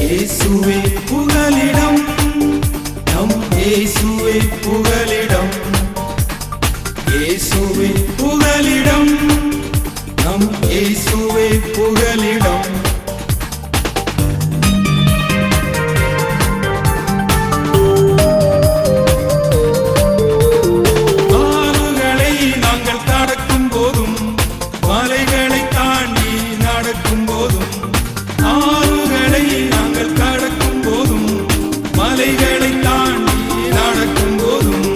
இயேசுவே புகலிடம், நம் இயேசுவே புகலிடம். இயேசுவே புகலிடம், நம் இயேசுவே புகலிடம். ஆறுகளை நாங்கள் கடக்கும் போதும், மலைகளை தாண்டி நடக்கும் போதும், ஆறுகளை நாங்கள் கடக்கும் போதும், மலைகளை தாண்டி நடக்கும் போதும்,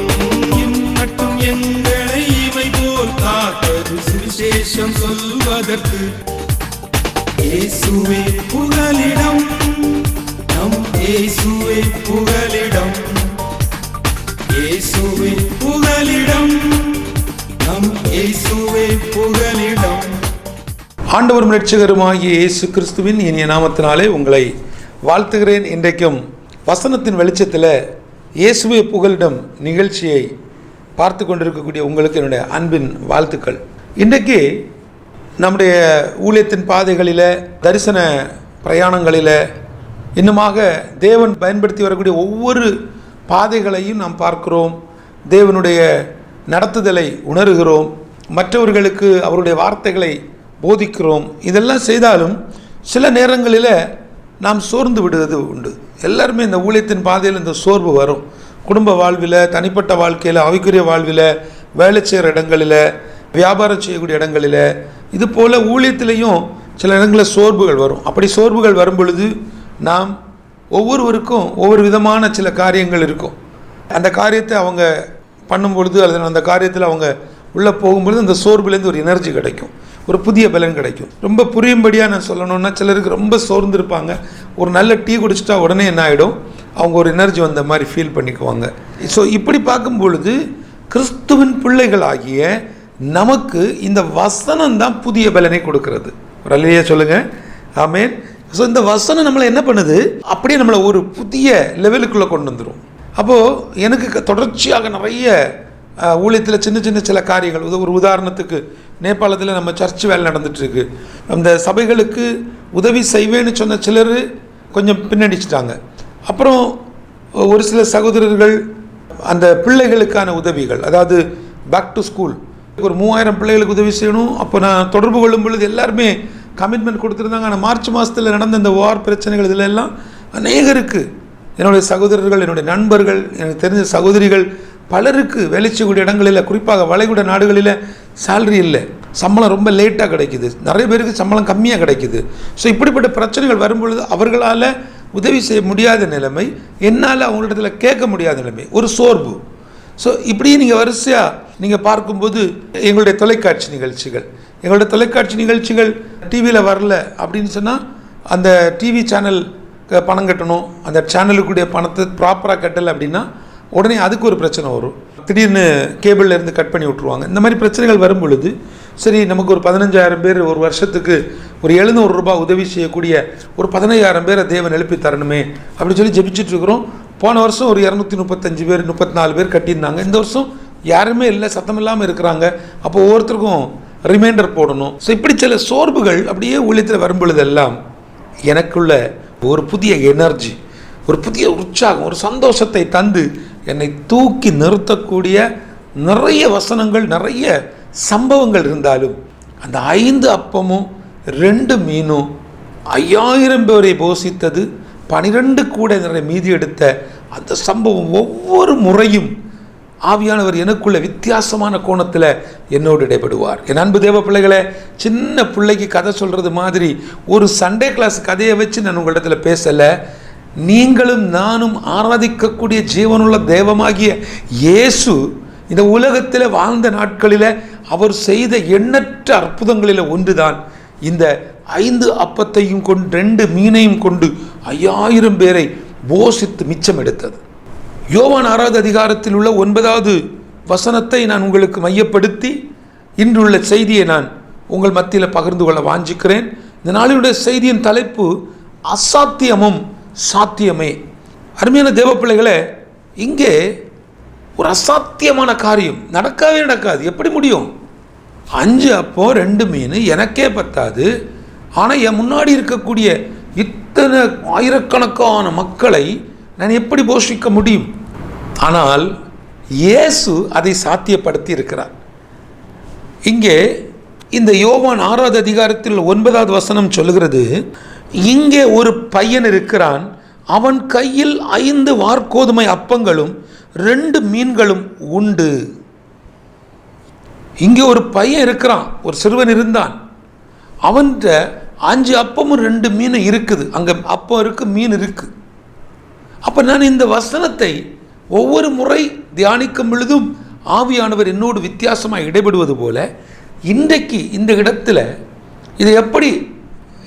இன்னட்டும் எங்களை இமை போல் காத்தது சுவிசேஷம் சொல்வதற்கு. இயேசுவே புகலிடம், நம் இயேசுவே புகலிடம். இயேசுவே புகலிடம், நம் இயேசுவே புகலிடம். ஆண்டவரும் இரட்சகருமாகிய இயேசு கிறிஸ்துவின் இனிய நாமத்தினாலே உங்களை வாழ்த்துகிறேன். இன்றைக்கும் வசனத்தின் வெளிச்சத்தில் இயேசுவே புகலிடம் நிகழ்ச்சியை பார்த்து கொண்டிருக்கக்கூடிய உங்களுக்கு என்னுடைய அன்பின் வாழ்த்துக்கள். இன்றைக்கு நம்முடைய ஊழியத்தின் பாதைகளில், தரிசன பிரயாணங்களில், இன்னுமாக தேவன் பயன்படுத்தி வரக்கூடிய ஒவ்வொரு பாதைகளையும் நாம் பார்க்கிறோம். தேவனுடைய நடத்துதலை உணர்கிறோம், மற்றவர்களுக்கு அவருடைய வார்த்தைகளை போதிக்கிறோம். இதெல்லாம் செய்தாலும் சில நேரங்களில் நாம் சோர்ந்து விடுவது உண்டு. எல்லாருமே இந்த ஊழியத்தின் பாதையில் இந்த சோர்வு வரும். குடும்ப வாழ்வில், தனிப்பட்ட வாழ்க்கையில், ஆவிக்குரிய வாழ்வில், வேலை செய்கிற இடங்களில், வியாபாரம் செய்யக்கூடிய இடங்களில், இது போல் ஊழியத்திலையும் சில இடங்களில் சோர்வுகள் வரும். அப்படி சோர்வுகள் வரும் பொழுது நாம் ஒவ்வொருவருக்கும் ஒவ்வொரு விதமான சில காரியங்கள் இருக்கும். அந்த காரியத்தை அவங்க பண்ணும் பொழுது, அல்லது அந்த காரியத்தில் அவங்க உள்ளே போகும்பொழுது அந்த சோர்வுலேருந்து ஒரு எனர்ஜி கிடைக்கும், ஒரு புதிய பலன் கிடைக்கும். ரொம்ப புரியும்படியாக நான் சொல்லணுன்னா, சிலருக்கு ரொம்ப சோர்ந்துருப்பாங்க, ஒரு நல்ல டீ குடிச்சிட்டா உடனே என்ன ஆகிடும், அவங்க ஒரு எனர்ஜி வந்த மாதிரி ஃபீல் பண்ணிக்குவாங்க. ஸோ இப்படி பார்க்கும் பொழுது கிறிஸ்துவின் பிள்ளைகள் ஆகிய நமக்கு இந்த வசனம் தான் புதிய பலனை கொடுக்கிறது. ஒரு அல்லையா சொல்லுங்கள், ஆமேன். ஸோ இந்த வசனம் நம்மளை என்ன பண்ணுது, அப்படியே நம்மளை ஒரு புதிய லெவலுக்குள்ளே கொண்டு வந்துடும். அப்போது எனக்கு தொடர்ச்சியாக நிறைய ஊழியத்தில் சின்ன சின்ன சில காரியங்கள், ஒரு உதாரணத்துக்கு நேபாளத்தில் நம்ம சர்ச் வேலை நடந்துகிட்ருக்கு. அந்த சபைகளுக்கு உதவி செய்வேன்னு சொன்ன சிலர் கொஞ்சம் பின்னடிச்சிட்டாங்க. அப்புறம் ஒரு சில சகோதரர்கள் அந்த பிள்ளைகளுக்கான உதவிகள், அதாவது பேக் டு ஸ்கூல், ஒரு 3000 பிள்ளைகளுக்கு உதவி செய்யணும். அப்போ நான் தொடர்பு கொள்ளும் பொழுது எல்லாருமே கமிட்மெண்ட் கொடுத்துருந்தாங்க. ஆனால் மார்ச் மாதத்தில் நடந்த இந்த வார் பிரச்சனைகள் இதில் எல்லாம் அநேகருக்கு, என்னுடைய சகோதரர்கள், என்னுடைய நண்பர்கள், எனக்கு தெரிஞ்ச சகோதரிகள் பலருக்கு வேலை செய்யக்கூடிய இடங்களில், குறிப்பாக வளைகுடா நாடுகளில் சேலரி இல்லை, சம்பளம் ரொம்ப லேட்டாக கிடைக்குது, நிறைய பேருக்கு சம்பளம் கம்மியாக கிடைக்குது. ஸோ இப்படிப்பட்ட பிரச்சனைகள் வரும்பொழுது அவர்களால் உதவி செய்ய முடியாத நிலைமை, என்னால் அவங்களிடத்துல கேட்க முடியாத நிலைமை, ஒரு சோர்வு. ஸோ இப்படியே நீங்கள் வரிசையாக நீங்கள் பார்க்கும்போது எங்களுடைய தொலைக்காட்சி நிகழ்ச்சிகள் டிவியில் வரல அப்படின்னு சொன்னால், அந்த டிவி சேனல் பணம் கட்டணும், அந்த சேனலுக்குடைய பணத்தை ப்ராப்பராக கட்டலை அப்படின்னா உடனே அதுக்கு ஒரு பிரச்சனை வரும். திடீர்னு கேபிளில் இருந்து கட் பண்ணி விட்ருவாங்க. இந்த மாதிரி பிரச்சனைகள் வரும் பொழுது, சரி நமக்கு ஒரு 15,000 பேர் ஒரு வருஷத்துக்கு ஒரு 700 ரூபாய் உதவி செய்யக்கூடிய ஒரு 15,000 பேரை தேவன் எழுப்பி தரணுமே அப்படின்னு சொல்லி ஜெபிச்சுட்டு இருக்கிறோம். போன வருஷம் ஒரு 235 பேர் 34 பேர் கட்டியிருந்தாங்க. இந்த வருஷம் யாருமே இல்லை, சத்தம் இல்லாமல் இருக்கிறாங்க. அப்போ ஒவ்வொருத்தருக்கும் ரிமைண்டர் போடணும். ஸோ இப்படி சில சோர்வுகள் அப்படியே ஊழியத்தில் வரும் பொழுதெல்லாம் எனக்குள்ள ஒரு புதிய எனர்ஜி, ஒரு புதிய உற்சாகம், ஒரு சந்தோஷத்தை தந்து என்னை தூக்கி நிறுத்தக்கூடிய நிறைய வசனங்கள், நிறைய சம்பவங்கள் இருந்தாலும், அந்த 5 அப்பமும் 2 மீனும் 5000 பேரை போஷித்தது, 12 கூடை நிறைய மீதி எடுத்த அந்த சம்பவம் ஒவ்வொரு முறையும் ஆவியானவர் எனக்குள்ள வித்தியாசமான கோணத்தில் என்னோடு இடைபடுவார். என் அன்பு தேவ பிள்ளைகளை, சின்ன பிள்ளைக்கு கதை சொல்கிறது மாதிரி ஒரு சண்டே கிளாஸ் கதையை வச்சு நான் உங்களிடத்தில் பேசலை. நீங்களும் நானும் ஆராதிக்கக்கூடிய ஜீவனுள்ள தெய்வமாகிய இயேசு இந்த உலகத்தில் வாழ்ந்த நாட்களில் அவர் செய்த எண்ணற்ற அற்புதங்களில் ஒன்றுதான் இந்த 5 அப்பத்தையும் கொண்டு 2 மீனையும் கொண்டு 5000 பேரை போஷித்து மிச்சம் எடுத்தது. யோவான் 6வது அதிகாரத்தில் உள்ள 9வது வசனத்தை நான் உங்களுக்கு மையப்படுத்தி இன்றுள்ள செய்தியை நான் உங்கள் மத்தியில் பகிர்ந்து கொள்ள வாஞ்சிக்கிறேன். இந்த நாளினுடைய செய்தியின் தலைப்பு அசாத்தியமும் சாத்தியமே. அருமையான தேவ பிள்ளைகளே, இங்கே ஒரு அசாத்தியமான காரியம் நடக்காது. எப்படி முடியும்? 5 அப்பம் 2 மீன் எனக்கே பத்தாது. ஆனால் என் முன்னாடி இருக்கக்கூடிய இத்தனை ஆயிரக்கணக்கான மக்களை நான் எப்படி போஷிக்க முடியும்? ஆனால் இயேசு அதை சாத்தியப்படுத்தி இருக்கிறார். இங்கே இந்த யோவான் 6வது அதிகாரத்தில் 9வது வசனம் சொல்லுகிறது, இங்கே ஒரு பையன் இருக்கிறான், அவன் கையில் 5 வாற்கோதுமை அப்பங்களும் 2 மீன்களும் உண்டு. இங்கே ஒரு பையன் இருக்கிறான், ஒரு சிறுவன் இருந்தான், அவன்கிட்ட 5 அப்பமும் 2 மீனும் இருக்குது. அங்கே அப்பம் இருக்கு, மீன் இருக்கு. அப்போ நான் இந்த வசனத்தை ஒவ்வொரு முறை தியானிக்கும் பொழுதும் ஆவியானவர் என்னோடு வித்தியாசமாக இடைபடுவது போல இன்றைக்கு இந்த இடத்துல இதை எப்படி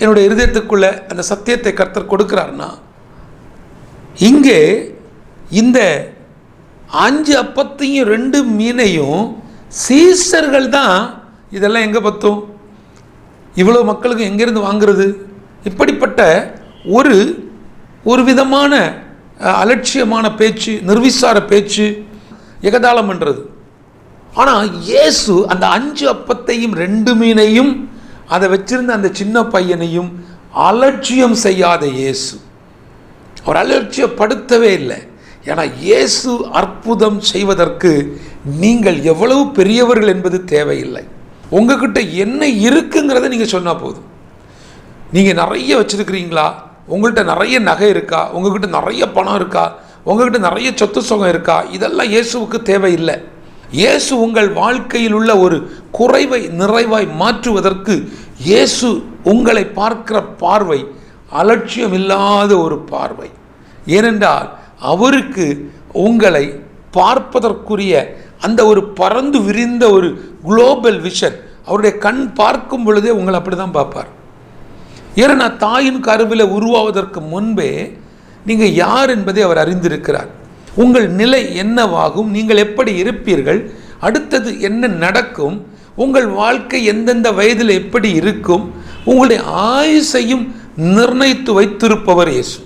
என்னுடைய இருதயத்துக்குள்ள அந்த சத்தியத்தை கர்த்தர் கொடுக்கிறார்னா, இங்கே இந்த 5 அப்பத்தையும் 2 மீனையும் சீசர்கள் தான் இதெல்லாம் எங்கே பத்தும், இவ்வளோ மக்களுக்கு எங்கேருந்து வாங்குறது? இப்படிப்பட்ட ஒரு விதமான அலட்சியமான பேச்சு, நிர்விசார பேச்சு, எகதாளம் என்றது. ஆனால் இயேசு அந்த 5 அப்பத்தையும் 2 மீனையும் அதை வச்சிருந்த அந்த சின்ன பையனையும் அலட்சியம் செய்யாத இயேசு, அவர் அலட்சியப்படுத்தவே இல்லை. ஏன்னா இயேசு அற்புதம் செய்வதற்கு நீங்கள் எவ்வளவு பெரியவர்கள் என்பது தேவையில்லை. உங்ககிட்ட என்ன இருக்குங்கிறத நீங்கள் சொன்னால் போதும். நீங்கள் நிறைய வச்சுருக்கிறீங்களா? உங்கள்கிட்ட நிறைய நகை இருக்கா? உங்ககிட்ட நிறைய பணம் இருக்கா? உங்ககிட்ட நிறைய சொத்து சுகம் இருக்கா? இதெல்லாம் இயேசுவுக்கு தேவையில்லை. இயேசு உங்கள் வாழ்க்கையில் உள்ள ஒரு குறைவை நிறைவாய் மாற்றுவதற்கு இயேசு உங்களை பார்க்கிற பார்வை அலட்சியம் இல்லாத ஒரு பார்வை. ஏனென்றால் அவருக்கு உங்களை பார்ப்பதற்குரிய அந்த ஒரு பறந்து விரிந்த ஒரு குளோபல் விஷன், அவருடைய கண் பார்க்கும் பொழுதே உங்களை அப்படி தான் பார்ப்பார். ஏன்னா தாயின் கருவில் உருவாவதற்கு முன்பே நீங்கள் யார் என்பதை அவர் அறிந்திருக்கிறார். உங்கள் நிலை என்னவாகும், நீங்கள் எப்படி இருப்பீர்கள், அடுத்தது என்ன நடக்கும், உங்கள் வாழ்க்கை எந்தெந்த வயதில் எப்படி இருக்கும், உங்களுடைய ஆயுசையும் நிர்ணயித்து வைத்திருப்பவர் இயேசு.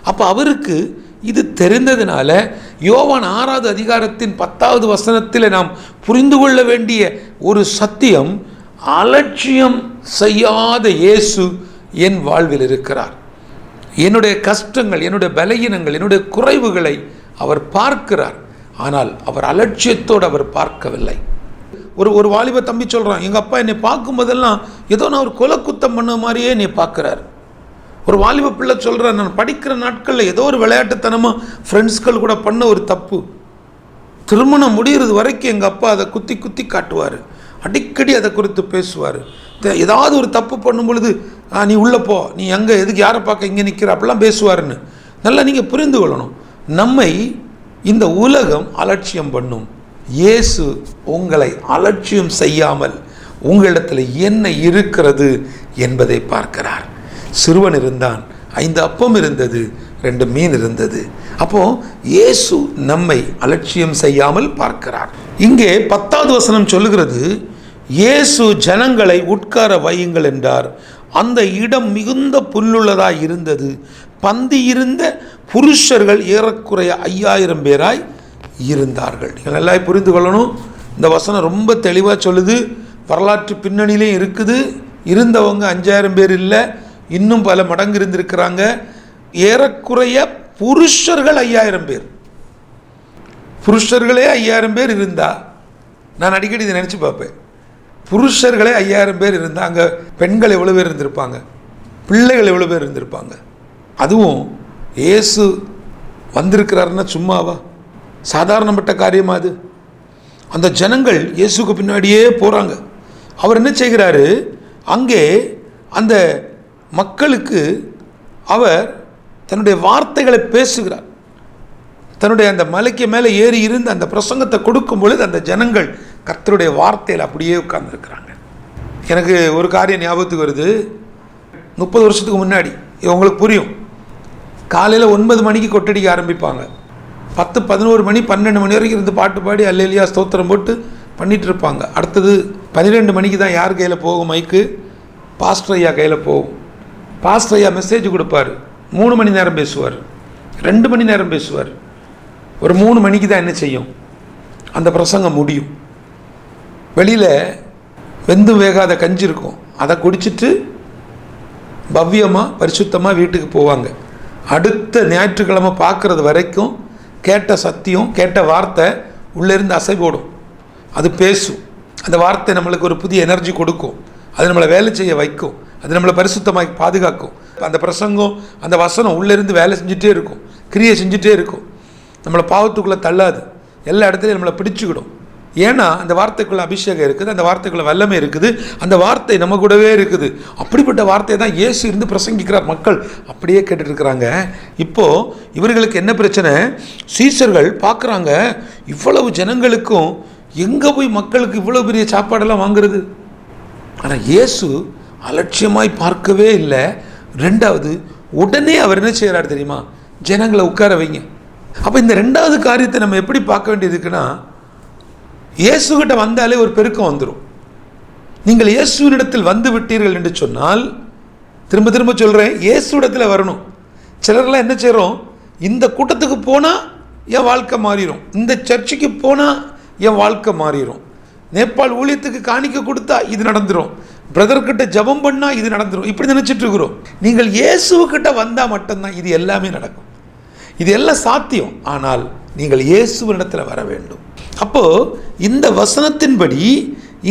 அப்போ அவருக்கு இது தெரிந்ததுனால யோவான் 6வது அதிகாரத்தின் 10வது வசனத்தில் நாம் புரிந்து கொள்ள வேண்டிய ஒரு சத்தியம், அலட்சியம் செய்யாத இயேசு என் வாழ்வில் இருக்கிறார். என்னுடைய கஷ்டங்கள், என்னுடைய பலகீனங்கள், என்னுடைய குறைவுகளை அவர் பார்க்கிறார். ஆனால் அவர் அலட்சியத்தோடு அவர் பார்க்கவில்லை. ஒரு வாலிப தம்பி சொல்கிறான், எங்கள் அப்பா என்னை பார்க்கும் போதெல்லாம் ஏதோ நான் ஒரு கொலை குத்தம் பண்ண மாதிரியே என்னை பார்க்குறார். ஒரு வாலிப பிள்ளை சொல்கிறார், நான் படிக்கிற நாட்களில் ஏதோ ஒரு விளையாட்டுத்தனமாக ஃப்ரெண்ட்ஸ்கள் கூட பண்ண ஒரு தப்பு, திருமணம் முடிகிறது வரைக்கும் எங்கள் அப்பா அதை குத்தி குத்தி காட்டுவார், அடிக்கடி அதை குறித்து பேசுவார். ஏதாவது ஒரு தப்பு பண்ணும் பொழுது, நீ உள்ளே போ, நீ எங்கே எதுக்கு யாரை பார்க்க இங்கே நிற்கிற, அப்படிலாம் பேசுவாருன்னு. நல்லா நீங்கள் புரிந்து கொள்ளணும், நம்மை இந்த உலகம் அலட்சியம் பண்ணும். இயேசு உங்களை அலட்சியம் செய்யாமல் உங்களிடத்தில் என்ன இருக்கிறது என்பதை பார்க்கிறார். சிறுவன் இருந்தான், 5 அப்பம் இருந்தது, 2 மீன் இருந்தது. அப்போ இயேசு நம்மை அலட்சியம் செய்யாமல் பார்க்கிறார். இங்கே 10வது வசனம் சொல்லுகிறது, இயேசு ஜனங்களை உட்கார வையுங்கள் என்றார். அந்த இடம் மிகுந்த புல்லுள்ளதாய் இருந்தது. பந்தி இருந்த புருஷர்கள் ஏறக்குறைய 5000 பேராய் இருந்தார்கள். நீங்கள் நல்லா புரிந்து கொள்ளணும், இந்த வசனம் ரொம்ப தெளிவாக சொல்லுது. வரலாற்று பின்னணியிலையும் இருக்குது. இருந்தவங்க 5000 பேர் இல்லை, இன்னும் பல மடங்கு இருந்திருக்கிறாங்க. ஏறக்குறைய புருஷர்கள் 5000 பேர். புருஷர்களே 5000 பேர் இருந்தா, நான் அடிக்கடி இதை நினச்சி பார்ப்பேன், புருஷர்களே 5000 பேர் இருந்தால் அங்கே பெண்கள் எவ்வளோ பேர் இருந்திருப்பாங்க, பிள்ளைகள் எவ்வளோ பேர் இருந்திருப்பாங்க. அதுவும் இயேசு வந்திருக்கிறாருன்னா சும்மாவா, சாதாரணப்பட்ட காரியமா அது? அந்த ஜனங்கள் இயேசுக்கு பின்னாடியே போகிறாங்க. அவர் என்ன செய்கிறாரு, அங்கே அந்த மக்களுக்கு அவர் தன்னுடைய வார்த்தைகளை பேசுகிறார். தன்னுடைய அந்த மலைக்கு மேலே ஏறி இருந்து அந்த பிரசங்கத்தை கொடுக்கும் பொழுது அந்த ஜனங்கள் கர்த்தருடைய வார்த்தையில் அப்படியே உட்கார்ந்துருக்கிறாங்க. எனக்கு ஒரு காரியம் ஞாபகத்துக்கு வருது. 30 வருஷத்துக்கு முன்னாடி, உங்களுக்கு புரியும், காலையில் 9 மணிக்கு கொட்டடிக்க ஆரம்பிப்பாங்க. 10, 11 மணி, 12 மணி வரைக்கும் இருந்து பாட்டு பாடி அல்லேலியா ஸ்தோத்திரம் போட்டு பண்ணிகிட்டு இருப்பாங்க. அடுத்தது 12 மணிக்கு தான் யார் கையில் போகும் மைக்கு? பாஸ்டர் ஐயா கையில் போகும். பாஸ்டர் ஐயா மெசேஜ் கொடுப்பார். 3 மணி நேரம் பேசுவார், 2 மணி நேரம் பேசுவார். ஒரு 3 மணிக்கு தான் என்ன செய்யும், அந்த பிரசங்கம் முடியும். வெளியில் வெந்து வேகாத கஞ்சி இருக்கும், அதை குடிச்சிட்டு பவ்யமாக பரிசுத்தமாக வீட்டுக்கு போவாங்க. அடுத்த ஞாயிற்றுக்கிழமை பார்க்குறது வரைக்கும் கேட்ட சத்தியம், கேட்ட வார்த்தை உள்ளேருந்து அசை போடும். அது பேசும். அந்த வார்த்தை நம்மளுக்கு ஒரு புதிய எனர்ஜி கொடுக்கும். அது நம்மளை வேலை செய்ய வைக்கும். அது நம்மளை பரிசுத்தமாக பாதுகாக்கும். அந்த பிரசங்கம், அந்த வசனம் உள்ளேருந்து வேலை செஞ்சுட்டே இருக்கும், கிரியை செஞ்சுட்டே இருக்கும். நம்மளை பாவத்துக்குள்ளே தள்ளாது, எல்லா இடத்துலையும் நம்மளை பிடிச்சிக்கிடும். ஏன்னா அந்த வார்த்தைக்குள்ளே அபிஷேகம் இருக்குது, அந்த வார்த்தைக்குள்ளே வல்லமை இருக்குது, அந்த வார்த்தை நம்ம கூடவே இருக்குது. அப்படிப்பட்ட வார்த்தையை தான் இயேசு இருந்து பிரசங்கிக்கிறார். மக்கள் அப்படியே கேட்டுட்டு இருக்கிறாங்க. இப்போது இவர்களுக்கு என்ன பிரச்சனை? சீஷர்கள் பார்க்குறாங்க, இவ்வளவு ஜனங்களுக்கும் எங்கே போய் மக்களுக்கு இவ்வளோ பெரிய சாப்பாடெல்லாம் வாங்குறது? ஆனால் இயேசு அலட்சியமாய் பார்க்கவே இல்லை. ரெண்டாவது, உடனே அவர் என்ன செய்கிறார் தெரியுமா? ஜனங்களை உட்கார வைங்க. அப்போ இந்த ரெண்டாவது காரியத்தை நம்ம எப்படி பார்க்க வேண்டியது இருக்குன்னா, இயேசுகிட்ட வந்தாலே ஒரு பெருக்கம் வந்துடும். நீங்கள் இயேசுவினிடத்தில் வந்து விட்டீர்கள் என்று சொன்னால், திரும்ப திரும்ப சொல்கிறேன், இயேசுவிடத்தில் வரணும். சிலர்லாம் என்ன செய்கிறோம், இந்த கூட்டத்துக்கு போனால் என் வாழ்க்கை மாறிடும், இந்த சர்ச்சுக்கு போனால் என் வாழ்க்கை மாறிடும், நேபாள் ஊழியத்துக்கு காணிக்க கொடுத்தா இது நடந்துடும், பிரதர்கிட்ட ஜபம் பண்ணால் இது நடந்துடும், இப்படி நினச்சிட்டு இருக்கிறோம். நீங்கள் இயேசுக்கிட்ட வந்தால் மட்டும்தான் இது எல்லாமே நடக்கும். இது எல்லாம் சாத்தியம். ஆனால் நீங்கள் இயேசுவினிடத்தில் வர வேண்டும். அப்போது இந்த வசனத்தின்படி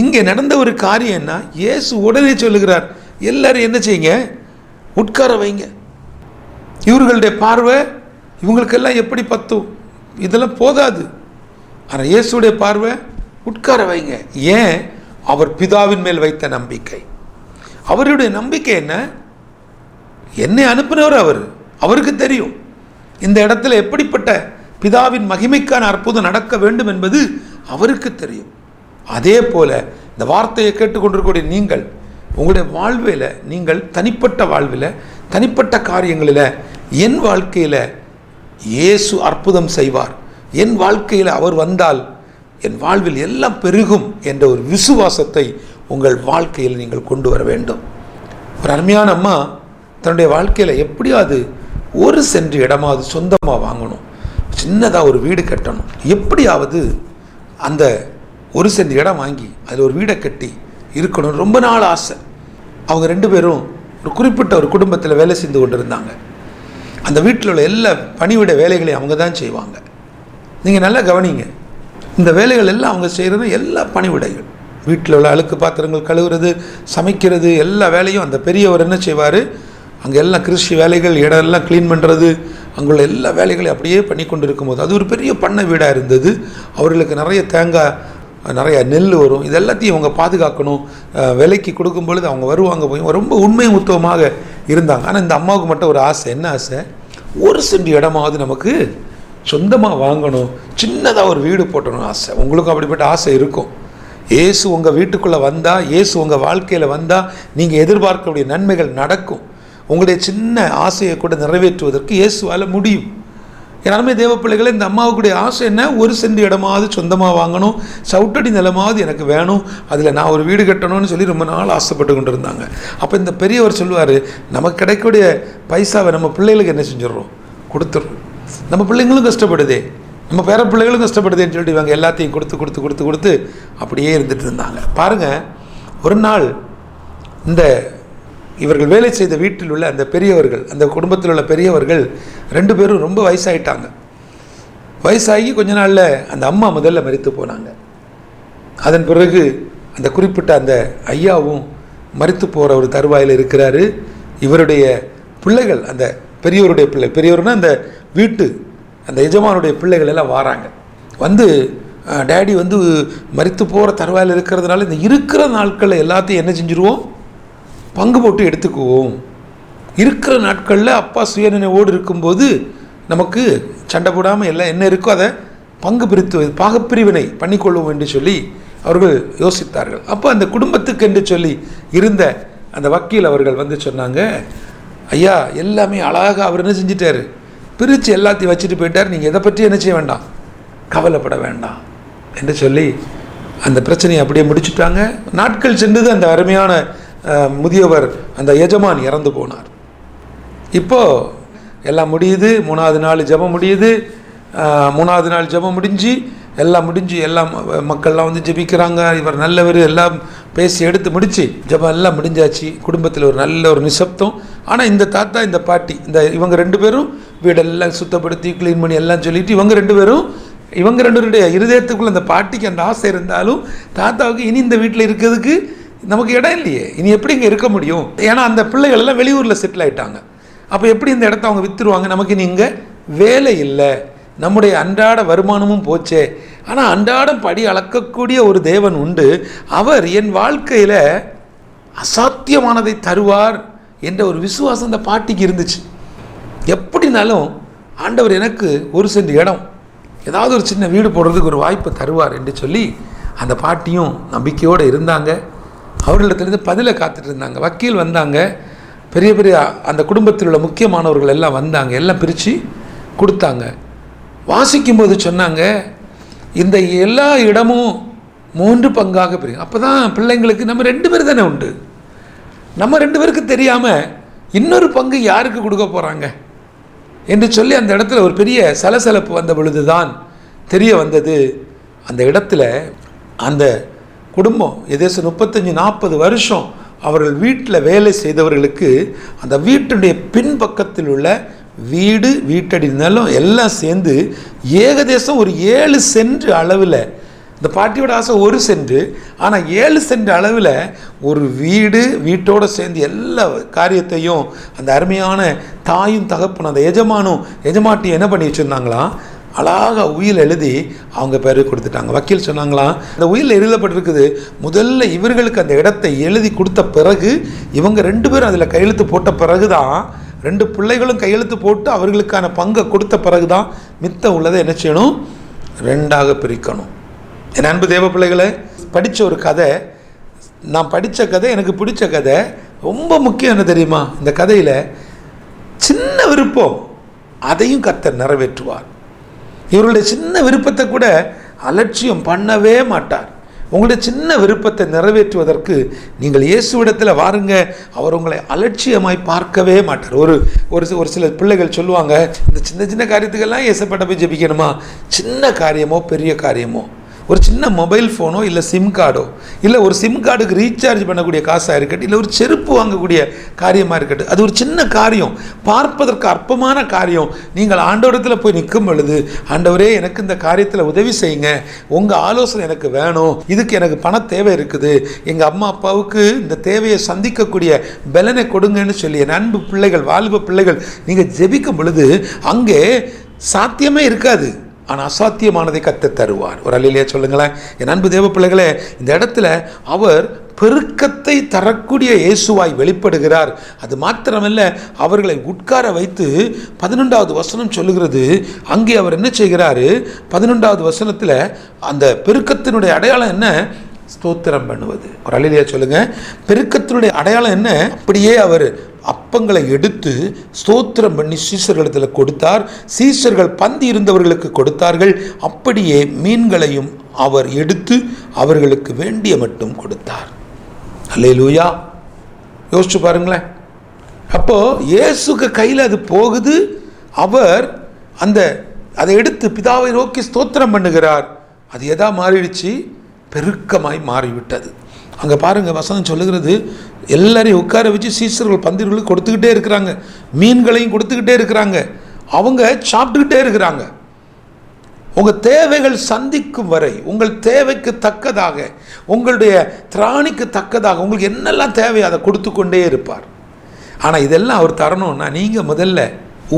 இங்கே நடந்த ஒரு காரியம் என்ன? இயேசு உடனே சொல்லுகிறார், எல்லாரும் என்ன செய்யுங்க, உட்கார வைங்க. இவர்களுடைய பார்வை இவங்களுக்கெல்லாம் எப்படி பத்தும்? இதெல்லாம் போதாது. ஆனால் இயேசுடைய பார்வை, உட்கார வைங்க. ஏன்? அவர் பிதாவின் மேல் வைத்த நம்பிக்கை. அவருடைய நம்பிக்கை என்ன? என்னை அனுப்பினவர் அவருக்கு தெரியும். இந்த இடத்துல எப்படிப்பட்ட பிதாவின் மகிமைக்கான அற்புதம் நடக்க வேண்டும் என்பது அவருக்கு தெரியும். அதே போல இந்த வார்த்தையை கேட்டுக்கொண்டிருக்கக்கூடிய நீங்கள் உங்களுடைய வாழ்வில், நீங்கள் தனிப்பட்ட வாழ்வில், தனிப்பட்ட காரியங்களில், என் வாழ்க்கையில் இயேசு அற்புதம் செய்வார், என் வாழ்க்கையில் அவர் வந்தால் என் வாழ்வில் எல்லாம் பெருகும் என்ற ஒரு விசுவாசத்தை உங்கள் வாழ்க்கையில் நீங்கள் கொண்டு வர வேண்டும். ஒரு அருமையான அம்மா தன்னுடைய வாழ்க்கையில் எப்படியாவது ஒரு சென்ட் இடமாவது சொந்தமாக வாங்கணும், சின்னதாக ஒரு வீடு கட்டணும், எப்படியாவது அந்த ஒரு சென்ட் இடம் வாங்கி அதில் ஒரு வீடை கட்டி இருக்கணும், ரொம்ப நாள் ஆசை. அவங்க ரெண்டு பேரும் ஒரு குறிப்பிட்ட ஒரு குடும்பத்தில் வேலை செய்து கொண்டு இருந்தாங்க. அந்த வீட்டில் உள்ள எல்லா பணிவிட வேலைகளையும் அவங்க தான் செய்வாங்க. நீங்கள் நல்லா கவனிங்க, இந்த வேலைகள் எல்லாம் அவங்க செய்கிறது எல்லா பணிவிடைகள், வீட்டில் உள்ள அழுக்கு பாத்திரங்கள் கழுவுறது, சமைக்கிறது, எல்லா வேலையும் அந்த பெரியவர் என்ன செய்வார், அங்கே எல்லாம் கிருஷி வேலைகள், இடம்லாம் க்ளீன் பண்ணுறது, அங்குள்ள எல்லா வேலைகளையும் அப்படியே பண்ணி கொண்டு இருக்கும்போது, அது ஒரு பெரிய பண்ணை வீடாக இருந்தது. அவர்களுக்கு நிறைய தேங்காய், நிறைய நெல் வரும், இது எல்லாத்தையும் அவங்க பாதுகாக்கணும். விலைக்கு கொடுக்கும் பொழுது அவங்க வருவாங்க, போய் ரொம்ப உண்மை உத்தவமாக இருந்தாங்க. ஆனால் இந்த அம்மாவுக்கு மட்டும் ஒரு ஆசை. என்ன ஆசை? ஒரு சென்ட் இடமாவது நமக்கு சொந்தமாக வாங்கணும், சின்னதாக ஒரு வீடு போட்டணும் ஆசை. உங்களுக்கும் அப்படிப்பட்ட ஆசை இருக்கும். இயேசு உங்கள் வீட்டுக்குள்ளே வந்தால், இயேசு உங்கள் வாழ்க்கையில் வந்தால் நீங்கள் எதிர்பார்க்கக்கூடிய நன்மைகள் நடக்கும். உங்களுடைய சின்ன ஆசையை கூட நிறைவேற்றுவதற்கு இயேசுவால் முடியும். எல்லாருமே தேவ பிள்ளைகளை, இந்த அம்மாவுக்குடைய ஆசை என்ன? ஒரு சென்ட் இடமாவது சொந்தமாக வாங்கணும், சவுட்டடி நிலமாவது எனக்கு வேணும், அதில் நான் ஒரு வீடு கட்டணும்னு சொல்லி ரொம்ப நாள் ஆசைப்பட்டு கொண்டு இருந்தாங்க. அப்போ இந்த பெரியவர் சொல்லுவார், நமக்கு கிடைக்கக்கூடிய பைசாவை நம்ம பிள்ளைகளுக்கு என்ன செஞ்சிடறோம்? கொடுத்துட்றோம். நம்ம பிள்ளைங்களும் கஷ்டப்படுதே, நம்ம பேர பிள்ளைகளும் கஷ்டப்படுதேன்னு சொல்லிட்டு இவங்க எல்லாத்தையும் கொடுத்து கொடுத்து கொடுத்து கொடுத்து அப்படியே இருந்துட்டு இருந்தாங்க. பாருங்கள், ஒரு நாள் இந்த இவர்கள் வேலை செய்த வீட்டில் உள்ள அந்த பெரியவர்கள், அந்த குடும்பத்தில் உள்ள பெரியவர்கள் ரெண்டு பேரும் ரொம்ப வயசாகிட்டாங்க. வயசாகி கொஞ்ச நாளில் அந்த அம்மா முதல்ல மரித்து போனாங்க. அதன் பிறகு அந்த குறிப்பிட்ட அந்த ஐயாவும் மரித்து போகிற ஒரு தருவாயில் இருக்கிறாரு. இவருடைய பிள்ளைகள், அந்த பெரியவருடைய பிள்ளை, பெரியவர்னா அந்த வீட்டு அந்த எஜமானுடைய பிள்ளைகள் எல்லாம் வராங்க. வந்து டேடி வந்து மரித்து போகிற தருவாயில் இருக்கிறதுனால இந்த இருக்கிற நாட்களில் எல்லாத்தையும் என்ன செஞ்சுருவோம்? பங்கு போட்டு எடுத்துக்குவோம். இருக்கிற நாட்களில் அப்பா சுயநினைவோடு இருக்கும்போது நமக்கு சண்டை போடாமல் எல்லாம் என்ன இருக்கோ அதை பங்கு பிரித்து பாகப்பிரிவினை பண்ணிக்கொள்வோம் என்று சொல்லி அவர்கள் யோசித்தார்கள். அப்போ அந்த குடும்பத்துக்கு என்று சொல்லி இருந்த அந்த வக்கீல் அவர்கள் வந்து சொன்னாங்க, ஐயா எல்லாமே அழகாக அவர் என்ன செஞ்சிட்டார், பிரித்து எல்லாத்தையும் வச்சுட்டு போயிட்டார், நீங்கள் எதை பற்றி என்ன செய்ய வேண்டாம், கவலைப்பட வேண்டாம் என்று சொல்லி அந்த பிரச்சனையை அப்படியே முடிச்சுட்டாங்க. நாட்கள் சென்றது. அந்த அருமையான முதியவர், அந்த எஜமான் இறந்து போனார். இப்போது எல்லாம் முடியுது. 3வது நாள் ஜெபம் முடியுது. 3வது நாள் ஜெபம் முடிஞ்சு எல்லாம் முடிஞ்சு எல்லாம் மக்கள்லாம் வந்து ஜெபிக்கிறாங்க, இவர் நல்லவர் எல்லாம் பேசி எடுத்து முடிச்சு ஜெபம் எல்லாம் முடிஞ்சாச்சு. குடும்பத்தில் ஒரு நல்ல ஒரு நிசப்தம். ஆனால் இந்த தாத்தா இந்த பாட்டி இவங்க 2 பேரும் வீடெல்லாம் சுத்தப்படுத்தி க்ளீன் பண்ணி எல்லாம் சொல்லிட்டு இவங்க 2 பேரும் இவங்க 2 பேருடைய இருதயத்துக்குள்ள அந்த பாட்டிக்கு அந்த ஆசை இருந்தாலும் தாத்தாவுக்கு இனி இந்த வீட்டில் இருக்கிறதுக்கு நமக்கு இடம் இல்லையே, இனி எப்படி இங்கே இருக்க முடியும்? ஏன்னா அந்த பிள்ளைகள் எல்லாம் வெளியூரில் செட்டில் ஆகிட்டாங்க. அப்போ எப்படி இந்த இடத்த அவங்க விற்றுருவாங்க? நமக்கு இனி இங்கே வேலை இல்லை, நம்முடைய அன்றாட வருமானமும் போச்சே. ஆனால் அன்றாடம் படி அளக்கக்கூடிய ஒரு தேவன் உண்டு, அவர் என் வாழ்க்கையில் அசாத்தியமானதை தருவார் என்ற ஒரு விசுவாசம் அந்த பாட்டிக்கு இருந்துச்சு. எப்படினாலும் ஆண்டவர் எனக்கு 1 சென்ட் இடம், ஏதாவது ஒரு சின்ன வீடு போடுறதுக்கு ஒரு வாய்ப்பை தருவார் என்று சொல்லி அந்த பாட்டியும் நம்பிக்கையோடு இருந்தாங்க. அவர்களிடத்துலேருந்து பதிலை காத்துட்டு இருந்தாங்க. வக்கீல் வந்தாங்க, பெரிய பெரிய அந்த குடும்பத்தில் உள்ள முக்கியமானவர்கள் எல்லாம் வந்தாங்க, எல்லாம் பிரித்து கொடுத்தாங்க. வாசிக்கும்போது சொன்னாங்க, இந்த எல்லா இடமும் 3 பங்காக பிரியும். அப்போ தான் பிள்ளைங்களுக்கு நம்ம 2 பேர் தானே உண்டு, நம்ம 2 பேருக்கு தெரியாமல் இன்னொரு பங்கு யாருக்கு கொடுக்க போகிறாங்க என்று சொல்லி அந்த இடத்துல ஒரு பெரிய சலசலப்பு வந்த பொழுது தான் தெரிய வந்தது. அந்த இடத்துல அந்த குடும்பம் ஏதேசம் 35-40 வருஷம் அவர்கள் வீட்டில் வேலை செய்தவர்களுக்கு அந்த வீட்டுடைய பின்பக்கத்தில் உள்ள வீடு, வீட்டடி நிலம் எல்லாம் சேர்ந்து ஏகதேசம் ஒரு 7 சென்ட் அளவில், இந்த பாட்டியோட ஆசை 1 சென்ட், ஆனால் 7 சென்ட் அளவில் ஒரு வீடு, வீட்டோடு சேர்ந்து எல்லா காரியத்தையும் அந்த அருமையான தாயும் தகப்பனும் அந்த எஜமாட்டியும் என்ன பண்ணி வச்சுருந்தாங்களாம், அழகாக உயில் எழுதி அவங்க பேர் கொடுத்துட்டாங்க. வக்கீல் சொன்னாங்களாம், அந்த உயிலில் எழுதப்பட்டிருக்குது, முதல்ல இவர்களுக்கு அந்த இடத்தை எழுதி கொடுத்த பிறகு இவங்க 2 பேரும் அதில் கையெழுத்து போட்ட பிறகு தான், 2 பிள்ளைகளும் கையெழுத்து போட்டு அவர்களுக்கான பங்கை கொடுத்த பிறகு தான் மித்தம் உள்ளதை என்ன செய்யணும், 2ஆக பிரிக்கணும். என் அன்பு தேவ பிள்ளைகளை, படித்த ஒரு கதை, நான் படித்த கதை எனக்கு பிடிச்ச கதை. ரொம்ப முக்கியம் என்ன தெரியுமா, இந்த கதையில் சின்ன விருப்பம் அதையும் கர்த்தர் நிறைவேற்றுவார். இவருடைய சின்ன விருப்பத்தை கூட அலட்சியம் பண்ணவே மாட்டார். உங்களுடைய சின்ன விருப்பத்தை நிறைவேற்றுவதற்கு நீங்கள் இயேசுவிடத்தில் வாருங்க, அவர் உங்களை அலட்சியமாய் பார்க்கவே மாட்டார். ஒரு சில பிள்ளைகள் சொல்லுவாங்க, இந்த சின்ன சின்ன காரியத்துக்கெல்லாம் இயேசுப்பட்ட போய் ஜெபிக்கணுமா? சின்ன காரியமோ பெரிய காரியமோ, ஒரு சின்ன மொபைல் ஃபோனோ இல்லை சிம் கார்டோ, இல்லை ஒரு சிம் கார்டுக்கு ரீசார்ஜ் பண்ணக்கூடிய காசாக இருக்கட்டும், இல்லை ஒரு செருப்பு வாங்கக்கூடிய காரியமாக இருக்கட்டும், அது ஒரு சின்ன காரியம், பார்ப்பதற்கு அற்பமான காரியம். நீங்கள் ஆண்டவரத்தில் போய் நிற்கும் பொழுது, ஆண்டவரே எனக்கு இந்த காரியத்தில் உதவி செய்யுங்க, உங்கள் ஆலோசனை எனக்கு வேணும், இதுக்கு எனக்கு பண தேவை இருக்குது, எங்கள் அம்மா அப்பாவுக்கு இந்த தேவையை சந்திக்கக்கூடிய பலனை கொடுங்கன்னு சொல்லி என் அன்பு பிள்ளைகள், வாலிப பிள்ளைகள் நீங்கள் ஜெபிக்கும் பொழுது அங்கே சாத்தியமே இருக்காது, ஆனால் அசாத்தியமானதை கர்த்தர் தருவார். ஒரு அல்லேலூயா சொல்லுங்களேன். என் அன்பு தேவ பிள்ளைகளே, இந்த இடத்துல அவர் பெருக்கத்தை தரக்கூடிய இயேசுவாய் வெளிப்படுகிறார். அது மாத்திரமல்ல, அவர்களை உட்கார வைத்து 11வது வசனம் சொல்லுகிறது, அங்கே அவர் என்ன செய்கிறாரு, 11வது வசனத்தில் அந்த பெருக்கத்தினுடைய அடையாளம் என்ன, ஸ்தோத்திரம் பண்ணுவது. ஒரு அல்லேலூயா சொல்லுங்க. பெருக்கத்தினுடைய அடையாளம் என்ன, அப்படியே அவர் அப்பங்களை எடுத்து ஸ்தோத்திரம் பண்ணி சீஷர்களிடத்தில் கொடுத்தார், சீஷர்கள் பந்தி இருந்தவர்களுக்கு கொடுத்தார்கள், அப்படியே மீன்களையும் அவர் எடுத்து அவர்களுக்கு வேண்டிய மட்டும் கொடுத்தார். அல்லேலூயா. யோசிச்சு பாருங்களேன். அப்போ இயேசுக்கு கையில் அது போகுது, அவர் அதை எடுத்து பிதாவை நோக்கி ஸ்தோத்திரம் பண்ணுகிறார். அது எதா மாறிடுச்சு, பெருக்கமாய் மாறிவிட்டது. அங்கே பாருங்கள், வசனம் சொல்லுகிறது, எல்லாரையும் உட்கார வச்சு சீசர்கள் பந்திர்களுக்கு கொடுத்துக்கிட்டே இருக்கிறாங்க, மீன்களையும் கொடுத்துக்கிட்டே இருக்கிறாங்க, அவங்க சாப்பிட்டுக்கிட்டே இருக்கிறாங்க. உங்கள் தேவைகள் சந்திக்கும் வரை, உங்கள் தேவைக்கு தக்கதாக, உங்களுடைய திராணிக்கு தக்கதாக உங்களுக்கு என்னெல்லாம் தேவை அதை கொடுத்து கொண்டே இருப்பார். ஆனால் இதெல்லாம் அவர் தரணும்னா நீங்கள் முதல்ல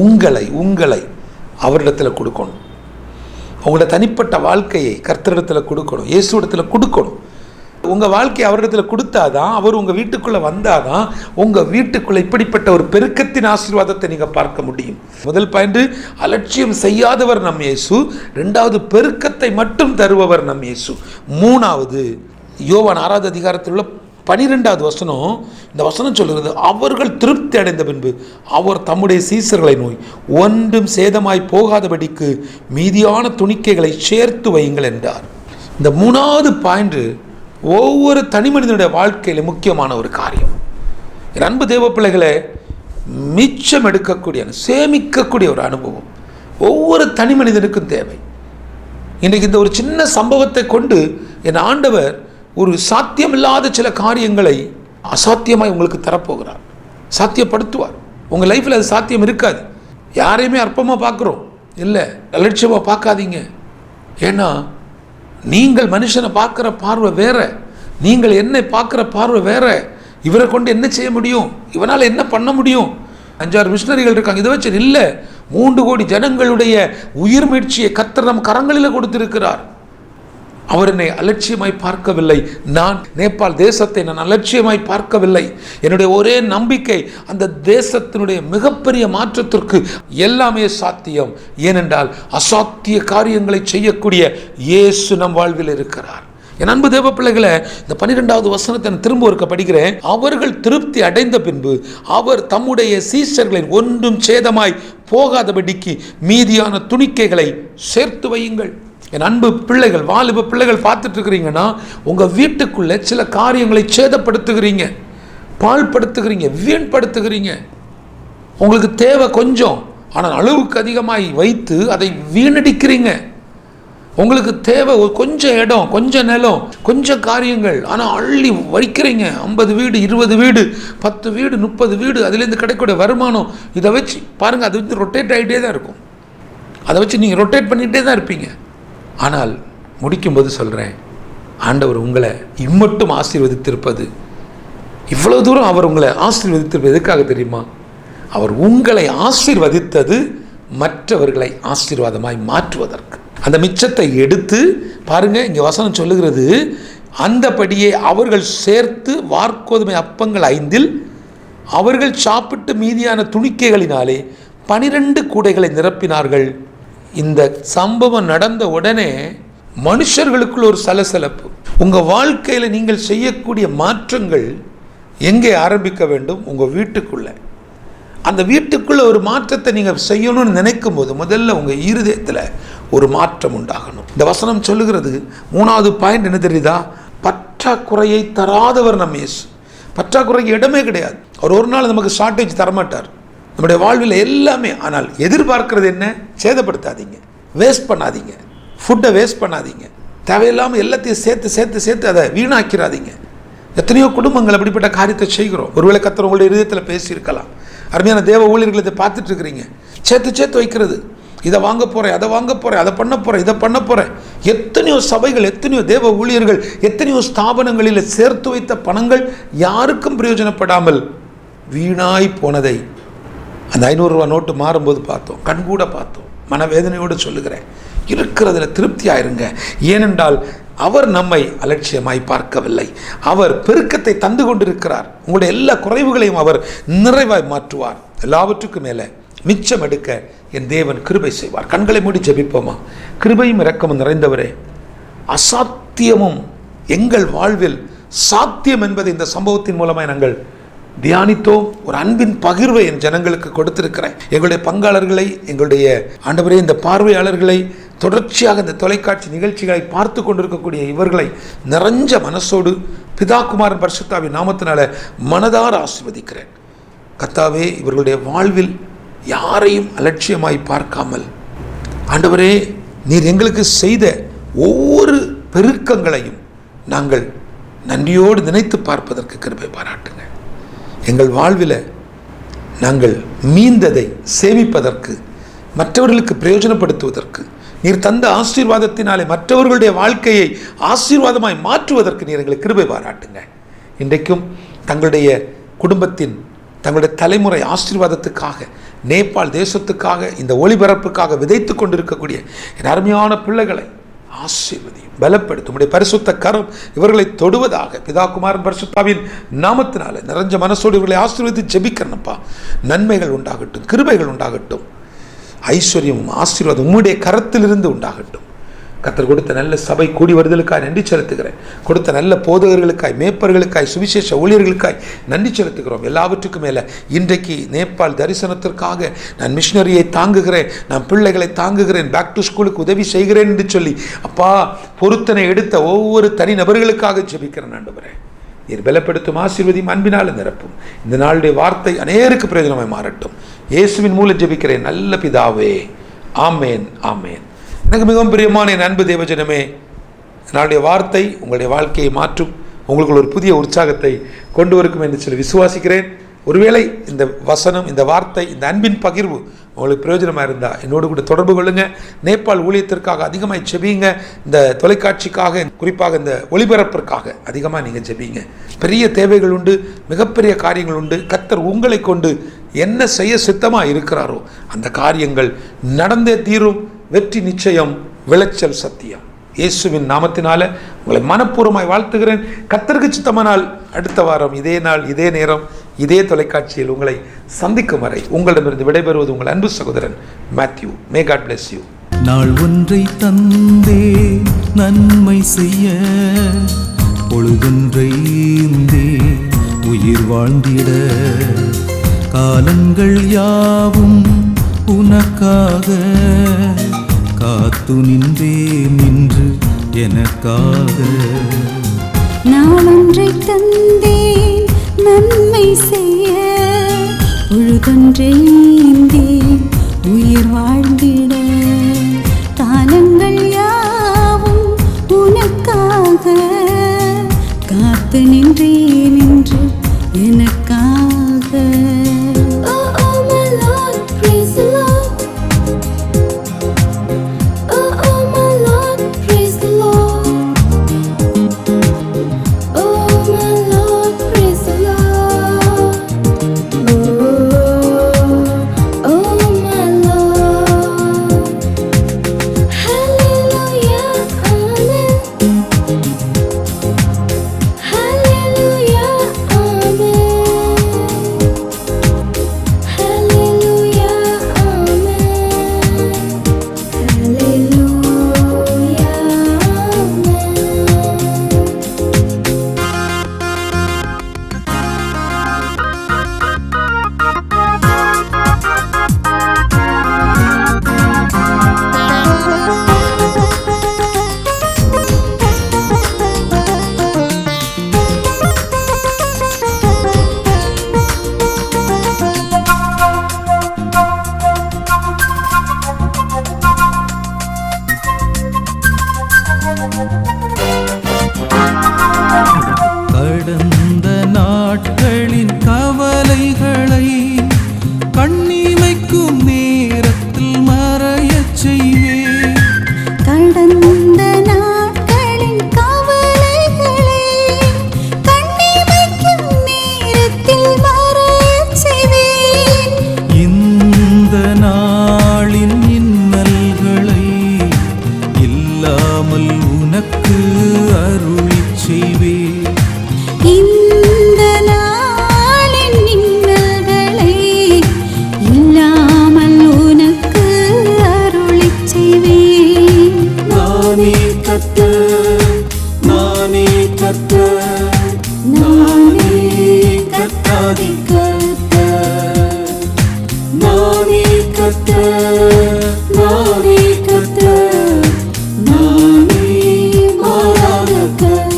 உங்களை அவரிடத்தில் கொடுக்கணும். உங்களோட தனிப்பட்ட வாழ்க்கையை கர்த்தரிடத்தில் கொடுக்கணும், இயேசுவிடத்தில் கொடுக்கணும். உங்கள் வாழ்க்கையை அவரிடத்தில் கொடுத்தாதான், அவர் உங்கள் வீட்டுக்குள்ளே வந்தாதான் உங்கள் வீட்டுக்குள்ளே இப்படிப்பட்ட ஒரு பெருக்கத்தின் ஆசீர்வாதத்தை நீங்கள் பார்க்க முடியும். முதல் பாயிண்ட், அலட்சியம் செய்யாதவர் நம் இயேசு. 2வது, பெருக்கத்தை மட்டும் தருபவர் நம் இயேசு. 3வது, யோவான் 6வது அதிகாரத்தில் உள்ள 12வது வசனம், இந்த வசனம் சொல்கிறது, அவர்கள் திருப்தி அடைந்த பின்பு அவர் தம்முடைய சீசர்களை நோய் ஒன்றும் சேதமாய் போகாதபடிக்கு மீதியான துணிக்கைகளை சேர்த்து வையுங்கள் என்றார். இந்த 3வது பாயிண்ட் ஒவ்வொரு தனி மனிதனுடைய வாழ்க்கையில் முக்கியமான ஒரு காரியம். என் அன்பு தேவ பிள்ளைகளை, மிச்சம் எடுக்கக்கூடிய, சேமிக்கக்கூடிய ஒரு அனுபவம் ஒவ்வொரு தனி மனிதனுக்கும் தேவை. இன்றைக்கு இந்த ஒரு சின்ன சம்பவத்தை கொண்டு என் ஆண்டவர் ஒரு சாத்தியமில்லாத சில காரியங்களை அசாத்தியமாய் உங்களுக்கு தரப்போகிறார், சாத்தியப்படுத்துவார். உங்கள் லைஃப்பில் அது சாத்தியம் இருக்காது. யாரையுமே அற்பமாக பார்க்குறோம் இல்லை, அலட்சியமாக பார்க்காதீங்க. ஏன்னா நீங்கள் மனுஷனை பார்க்குற பார்வை வேற, நீங்கள் என்னை பார்க்குற பார்வை வேற. இவரை கொண்டு என்ன செய்ய முடியும், இவனால் என்ன பண்ண முடியும்? 5-6 மிஷனரிகள் இருக்காங்க, இதை வச்சு இல்லை. 3 கோடி ஜனங்களுடைய உயிர் மீட்சியை கர்த்தர் நம் கரங்களில் கொடுத்திருக்கிறார். அவர் என்னை அலட்சியமாய் பார்க்கவில்லை. நான் நேபாள் தேசத்தை நான் அலட்சியமாய் பார்க்கவில்லை. என்னுடைய ஒரே நம்பிக்கை, அந்த தேசத்தினுடைய மிகப்பெரிய மாற்றத்திற்கு எல்லாமே சாத்தியம். ஏனென்றால் அசாத்திய காரியங்களை செய்யக்கூடிய இயேசு நம் வாழ்வில் இருக்கிறார். என் அன்பு தேவ பிள்ளைகளை, இந்த 12வது வசனத்தை நான் திரும்ப ஒருக்க படிக்கிறேன். அவர்கள் திருப்தி அடைந்த பின்பு அவர் தம்முடைய சீஷர்களின் ஒன்றும் சேதமாய் போகாதபடிக்கு மீதியான துணிக்கைகளை சேர்த்து வையுங்கள். என் அன்பு பிள்ளைகள், வாலிப பிள்ளைகள் பார்த்துட்டு இருக்கிறீங்கன்னா, உங்கள் வீட்டுக்குள்ளே சில காரியங்களை சேதப்படுத்துகிறீங்க, பாழ்படுத்துகிறீங்க, வீண்படுத்துகிறீங்க. உங்களுக்கு தேவை கொஞ்சம், ஆனால் அளவுக்கு அதிகமாய் வைத்து அதை வீணடிக்கிறீங்க. உங்களுக்கு தேவை ஒரு கொஞ்சம் இடம், கொஞ்சம் நிலம், கொஞ்சம் காரியங்கள், ஆனால் அள்ளி வைக்கிறீங்க. 50 வீடு, 20 வீடு, 10 வீடு, 30 வீடு, அதுலேருந்து கிடைக்கக்கூடிய வருமானம், இதை வச்சு பாருங்கள், அது வந்து ரொட்டேட் ஆகிட்டே தான் இருக்கும். அதை வச்சு நீங்கள் ரொட்டேட் பண்ணிகிட்டே தான் இருப்பீங்க. ஆனால் முடிக்கும்போது சொல்கிறேன், ஆண்டவர் உங்களை இம்மட்டும் ஆசீர்வதித்திருப்பது, இவ்வளோ தூரம் அவர் உங்களை ஆசீர்வதித்திருப்பது எதுக்காக தெரியுமா? அவர் உங்களை ஆசீர்வதித்தது மற்றவர்களை ஆசீர்வாதமாய் மாற்றுவதற்கு. அந்த மிச்சத்தை எடுத்து பாருங்க, இங்கே வசனம் சொல்லுகிறது, அந்தபடியே அவர்கள் சேர்த்து வார்கோதுமை அப்பங்கள் 5 அவர்கள் சாப்பிட்டு மீதியான துணிக்கைகளினாலே 12 கூடைகளை நிரப்பினார்கள். இந்த சம்பவம் நடந்த உடனே மனுஷர்களுக்குள் ஒரு சலசலப்பு. உங்கள் வாழ்க்கையில் நீங்கள் செய்யக்கூடிய மாற்றங்கள் எங்கே ஆரம்பிக்க வேண்டும்? உங்கள் வீட்டுக்குள்ளே. அந்த வீட்டுக்குள்ளே ஒரு மாற்றத்தை நீங்கள் செய்யணும்னு நினைக்கும் போது முதல்ல உங்கள் இருதயத்தில் ஒரு மாற்றம் உண்டாகணும். இந்த வசனம் சொல்லுகிறது, 3வது பாயிண்ட் என்ன தெரியுதா? பற்றாக்குறையை தராதவர் நம் இயேசு. பற்றாக்குறைக்கு இடமே கிடையாது. அவர் ஒரு நாள் நமக்கு ஷார்ட்டேஜ் தரமாட்டார். நம்முடைய வாழ்வில் எல்லாமே. ஆனால் எதிர்பார்க்கிறது என்ன? சேதப்படுத்தாதீங்க, வேஸ்ட் பண்ணாதீங்க, ஃபுட்டை வேஸ்ட் பண்ணாதீங்க, தேவையில்லாமல் எல்லாத்தையும் சேர்த்து சேர்த்து சேர்த்து அதை வீணாக்கிறாதீங்க. எத்தனையோ குடும்பங்கள் அப்படிப்பட்ட காரியத்தை செய்கிறோம். ஒருவேளை கர்த்தர் உங்களுடைய இதயத்தில் பேசியிருக்கலாம். அருமையான தேவ ஊழியர்கள் இதை பார்த்துட்டு இருக்கிறீங்க. சேர்த்து சேர்த்து வைக்கிறது, இதை வாங்க போகிறேன், அதை வாங்க போகிறேன், அதை பண்ண போகிறேன், இதை பண்ண போகிறேன். எத்தனையோ சபைகள், எத்தனையோ தேவ ஊழியர்கள், எத்தனையோ ஸ்தாபனங்களில் சேர்த்து வைத்த பணங்கள் யாருக்கும் பிரயோஜனப்படாமல் வீணாய் போனதை அந்த 500 ரூபா நோட்டு மாறும்போது பார்த்தோம், கண்கூட பார்த்தோம். மனவேதனையோடு சொல்லுகிறேன், இருக்கிறதுல திருப்தியாயிருங்க. ஏனென்றால் அவர் நம்மை அலட்சியமாய் பார்க்கவில்லை. அவர் பெருக்கத்தை தந்து கொண்டிருக்கிறார். உங்களுடைய எல்லா குறைவுகளையும் அவர் நிறைவாய் மாற்றுவார். எல்லாவற்றுக்கும் மேலே மிச்சம் எடுக்க என் தேவன் கிருபை செய்வார். கண்களை மூடி ஜெபிப்போமா? கிருபையும் இரக்கமும் நிறைந்தவரே, அசாத்தியமும் எங்கள் வாழ்வில் சாத்தியம் என்பதை இந்த சம்பவத்தின் மூலமாக நாங்கள் தியானித்தோம். ஒரு அன்பின் பகிர்வை என் ஜனங்களுக்கு கொடுத்திருக்கிறேன். எங்களுடைய பங்காளர்களை, எங்களுடைய ஆண்டவரே இந்த பார்வையாளர்களை, தொடர்ச்சியாக இந்த தொலைக்காட்சி நிகழ்ச்சிகளை பார்த்து கொண்டிருக்கக்கூடிய இவர்களை நிறைஞ்ச மனசோடு பிதா குமாரன் பரிசுத்தாவின் நாமத்தினால மனதார ஆசீர்வதிக்கிறேன். கர்த்தாவே, இவர்களுடைய வாழ்வில் யாரையும் அலட்சியமாய் பார்க்காமல் ஆண்டவரே, நீர் எங்களுக்கு செய்த ஒவ்வொரு பெருக்கங்களையும் நாங்கள் நன்றியோடு நினைத்து பார்ப்பதற்கு கிருபை பாராட்டுங்க. எங்கள் வாழ்வில் நாங்கள் மீந்ததை சேமிப்பதற்கு, மற்றவர்களுக்கு பிரயோஜனப்படுத்துவதற்கு, நீர் தந்த ஆசீர்வாதத்தினாலே மற்றவர்களுடைய வாழ்க்கையை ஆசீர்வாதமாய் மாற்றுவதற்கு நீர் எங்களுக்கு கிருபை பாராட்டுங்க. இன்றைக்கும் தங்களுடைய குடும்பத்தின், தங்களுடைய தலைமுறை ஆசீர்வாதத்துக்காக, நேபாள் தேசத்துக்காக, இந்த ஒளிபரப்புக்காக விதைத்து கொண்டிருக்கக்கூடிய என் அருமையான பிள்ளைகளை ஆசீர்வதியும், பலப்படுத்தும். உடைய பரிசுத்த கரம் இவர்களை தொடுவதாக பிதா குமாரன் பரிசுத்தாவின் நாமத்தினால நிறைஞ்ச மனசோடு இவர்களை ஆசீர்வதித்து ஜெபிக்கிறனப்பா. நன்மைகள் உண்டாகட்டும், கிருபைகள் உண்டாகட்டும், ஐஸ்வர்யமும் ஆசீர்வாதம் உம்முடைய கரத்திலிருந்து உண்டாகட்டும். கர்த்தர் கொடுத்த நல்ல சபை கூடி வருதலுக்காய் நன்றி செலுத்துகிறேன். கொடுத்த நல்ல போதகர்களுக்காய், மேய்ப்பர்களுக்காய், சுவிசேஷ ஊழியர்களுக்காய் நன்றி செலுத்துகிறோம். எல்லாவற்றுக்கும் மேலே இன்றைக்கு நேபாள் தரிசனத்திற்காக நான் மிஷினரியை தாங்குகிறேன், நான் பிள்ளைகளை தாங்குகிறேன், பேக் டு ஸ்கூலுக்கு உதவி செய்கிறேன் என்று சொல்லி அப்பா பொருத்தனை எடுத்த ஒவ்வொரு தனி நபர்களுக்காக ஜெபிக்கிறேன். ஆண்டவரே, நீர் பலப்படுத்தும், ஆசீர்வதியும், அன்பினால் நிரப்பும். இந்த நாளுடைய வார்த்தை அநேருக்கு பிரயோஜனமாய் மாறட்டும். இயேசுவின் மூலம் ஜெபிக்கிறேன் நல்ல பிதாவே. ஆமேன், ஆமேன். எனக்கு மிகவும் பிரியமான என் அன்பு தேவஜனமே, என்னுடைய வார்த்தை உங்களுடைய வாழ்க்கையை மாற்றும், உங்களுக்கு ஒரு புதிய உற்சாகத்தை கொண்டு வரும் என்று சொல்லி விசுவாசிக்கிறேன். ஒருவேளை இந்த வசனம், இந்த வார்த்தை, இந்த அன்பின் பகிர்வு உங்களுக்கு பிரயோஜனமாக இருந்தால் என்னோடு கூட தொடர்பு கொள்ளுங்க. நேபாள் ஊழியத்திற்காக அதிகமாக செபிங்க. இந்த தொலைக்காட்சிக்காக, குறிப்பாக இந்த ஒளிபரப்பிற்காக அதிகமாக நீங்கள் செபிங்க. பெரிய தேவைகள் உண்டு, மிகப்பெரிய காரியங்கள் உண்டு. கர்த்தர் உங்களை கொண்டு என்ன செய்ய சித்தமாக இருக்கிறாரோ அந்த காரியங்கள் நடந்தே தீரும். வெற்றி நிச்சயம், விளைச்சல் சத்தியம். இயேசுவின் நாமத்தினால உங்களை மனப்பூர்வமாய் வாழ்த்துகிறேன். கர்த்தருக்கு சித்தமானால் அடுத்த வாரம் இதே நாள், இதே நேரம், இதே தொலைக்காட்சியில் உங்களை சந்திக்கும் வரை உங்களிடமிருந்து விடைபெறுவது உங்கள் அன்பு சகோதரன் Matthew. May God bless you. நாள் ஒன்றை தந்தே நன்மை செய்ய, பொழுதொன்றை உயிர் வாழ்ந்திட, காலங்கள் யாவும் உனக்காக காத்து நின்று எனக்காக. நாளொன்றை தந்தேன் நன்மை செய்ய, பொழுதொன்றை உயிர் வாழ்ந்திட, காலங்கள் யாவும் உனக்காக காத்து நின்று எனக்காக. கடந்த நாட்களின் கவலைகளை கண்ணிமைக்கும் நேரத்தில் மறையச் செய்வேன். கடந்த நாட்களின் கவலைகளை கண்ணிமைக்கும் நேரத்தில் மறையச் செய்வேன். இந்த நாளின் இன்னல்களை இல்லாமல் உனக்கு அருளிச் செய்வேன். இந்த நாளின் இன்னல்களை இல்லாமல் உனக்கு அருளிச் செய்வேன். நானே கர்த்தர், நானே கர்த்தர், நானே கர்த்தாதி கர்த்தர். நானே கர்த்தர், நானே கர்த்தர், நானே மாறாத கர்த்தர்.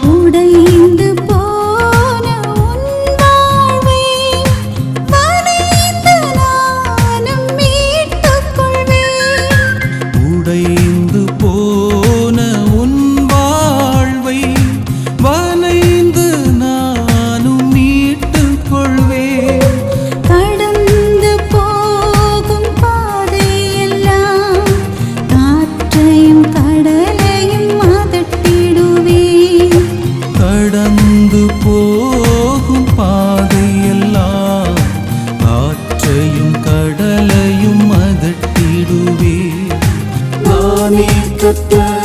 உடைந்து போன உன் வாழ்வை வனைந்து நானும் மீட்டுக் கொள்வேன். உடைந்து போன உன் வாழ்வை வனைந்து நானும் மீட்டுக் கொள்வேன். கடந்து போகும் பாதையெல்லாம் காற்றையும் கடலையும் அதட்டிடுவேன். கடந்து போகும் பாதையெல்லாம் காற்றையும் கடலையும் அதட்டிடுவே. நானே கர்த்தர்,